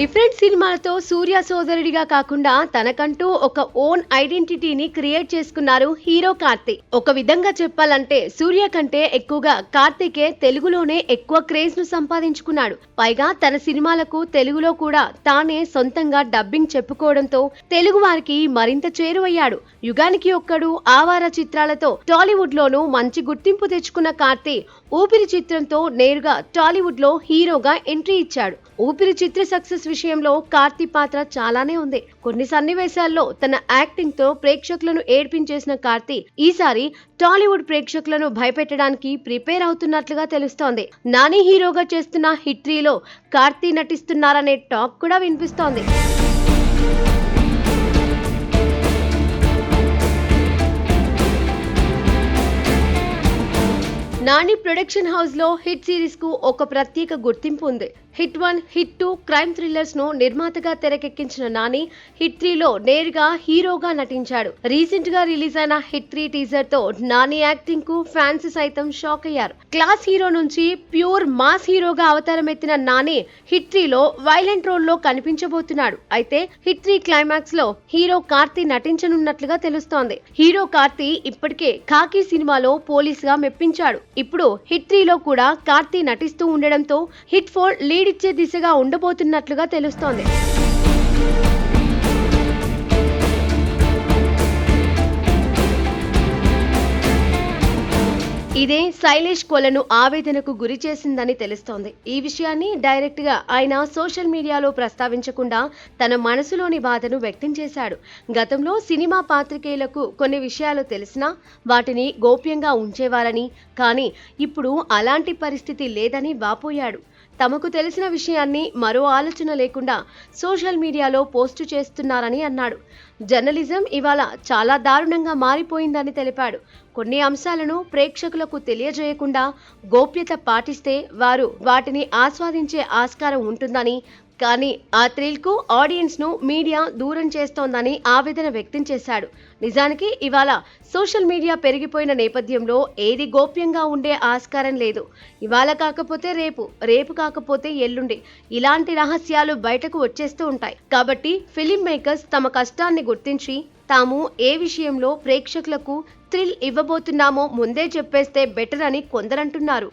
Different సినిమాలతో సూర్య సోదరుడిగా కాకుండా తనకంటూ ఒక ఓన్ ఐడెంటిటీని క్రియేట్ చేసుకున్నారు హీరో కార్తీక్. ఒక విధంగా చెప్పాలంటే సూర్య కంటే ఎక్కువగా కార్తీకే తెలుగులోనే ఎక్కువ క్రేజ్ ను సంపాదించుకున్నాడు. పైగా తన సినిమాలకు తెలుగులో కూడా తానే సొంతంగా డబ్బింగ్ చెప్పుకోవడంతో తెలుగు వారికి మరింత చేరువయ్యాడు. యుగానికి ఒక్కడు, ఆవార చిత్రాలతో టాలీవుడ్ లోనూ మంచి గుర్తింపు తెచ్చుకున్న కార్తీక్ ఊపిరి చిత్రంతో నేరుగా టాలీవుడ్ లో హీరోగా ఎంట్రీ ఇచ్చాడు. ఊపిరి చిత్ర సక్సెస్ విషయంలో కార్తీ పాత్ర చాలానే ఉంది. కొన్ని సన్నివేశాల్లో తన యాక్టింగ్ తో ప్రేక్షకులను ఏడ్పించేసిన కార్తీ ఈసారి టాలీవుడ్ ప్రేక్షకులను భయపెట్టడానికి ప్రిపేర్ అవుతున్నట్లుగా తెలుస్తోంది. నాని హీరోగా చేస్తున్న హిట్ 3లో కార్తీ నటిస్తున్నారనే టాక్ కూడా వినిపిస్తోంది. నాని ప్రొడక్షన్ హౌస్ లో హిట్ సిరీస్ కు ఒక ప్రత్యేక గుర్తింపు ఉంది. హిట్ 1, హిట్ 2 క్రైమ్ థ్రిల్లర్స్ ను నిర్మాతగా తెరకెక్కించిన నాని హిట్ 3లో నేరుగా హీరోగా నటించాడు. రీసెంట్ గా రిలీజ్ అయిన హిట్ 3 టీజర్ తో నాని యాక్టింగ్ కు ఫ్యాన్స్ సైతం షాక్ అయ్యారు. క్లాస్ హీరో నుంచి ప్యూర్ మాస్ హీరోగా అవతారం ఎత్తిన నాని హిట్ 3లో వైలెంట్ రోల్ లో కనిపించబోతున్నాడు. అయితే హిట్ 3 క్లైమాక్స్ లో హీరో కార్తీ నటించనున్నట్లుగా తెలుస్తోంది. హీరో కార్తీ ఇప్పటికే ఖాకీ సినిమాలో పోలీస్ గా మెప్పించాడు. ఇప్పుడు హిట్ 3లో కూడా కార్తీ నటిస్తూ ఉండడంతో హిట్ 4 లీడ్ ఇచ్చే దిశగా ఉండబోతున్నట్లుగా తెలుస్తోంది. ఇదే శైలేష్ కొలను ఆవేదనకు గురి చేసిందని తెలుస్తోంది. ఈ విషయాన్ని డైరెక్ట్ గా ఆయన సోషల్ మీడియాలో ప్రస్తావించకుండా తన మనసులోని బాధను వ్యక్తం చేశాడు. గతంలో సినిమా పాత్రికేయులకు కొన్ని విషయాలు తెలిసినా వాటిని గోప్యంగా ఉంచేవారని, కానీ ఇప్పుడు అలాంటి పరిస్థితి లేదని వాపోయాడు. తమకు తెలిసిన విషయాన్ని మరో ఆలోచన లేకుండా సోషల్ మీడియాలో పోస్టు చేస్తున్నారని అన్నాడు. జర్నలిజం ఇవాళ చాలా దారుణంగా మారిపోయిందని తెలిపాడు. కొన్ని అంశాలను ప్రేక్షకులకు తెలియజేయకుండా గోప్యత పాటిస్తే వారు వాటిని ఆస్వాదించే ఆస్కారం ఉంటుందని, కానీ ఆ థ్రిల్ కు ఆడియన్స్ ను మీడియా దూరం చేస్తోందని ఆవేదన వ్యక్తం చేశాడు. నిజానికి ఇవాళ సోషల్ మీడియా పెరిగిపోయిన నేపథ్యంలో ఏది గోప్యంగా ఉండే ఆస్కారం లేదు. ఇవాళ కాకపోతే రేపు, రేపు కాకపోతే ఎల్లుండి ఇలాంటి రహస్యాలు బయటకు వచ్చేస్తూ ఉంటాయి. కాబట్టి ఫిలిం మేకర్స్ తమ కష్టాన్ని గుర్తించి తాము ఏ విషయంలో ప్రేక్షకులకు థ్రిల్ ఇవ్వబోతున్నామో ముందే చెప్పేస్తే బెటర్ అని కొందరంటున్నారు.